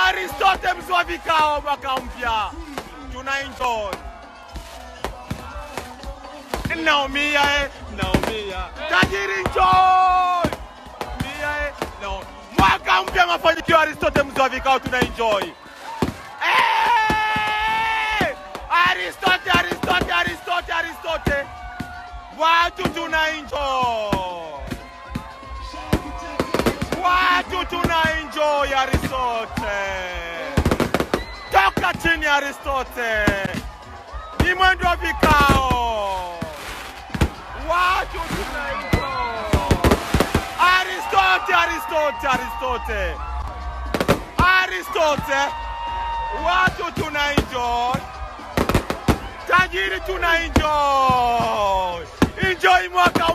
Aristote mzua vikao mwaka mpya. Tunaenjoy. Naumia naumia. Tajiri enjoy. No. Mwaka mpya mafanikio Aristote mzua vikao tunaenjoy. Aristote. Watu tunaenjoy. Aristote. Toka chini Aristote. Ni mwendo wa vikao. Watu tunaenjoy. Aristote. Watu tunaenjoy. Tajiri tunaenjoy. Enjoy mwaka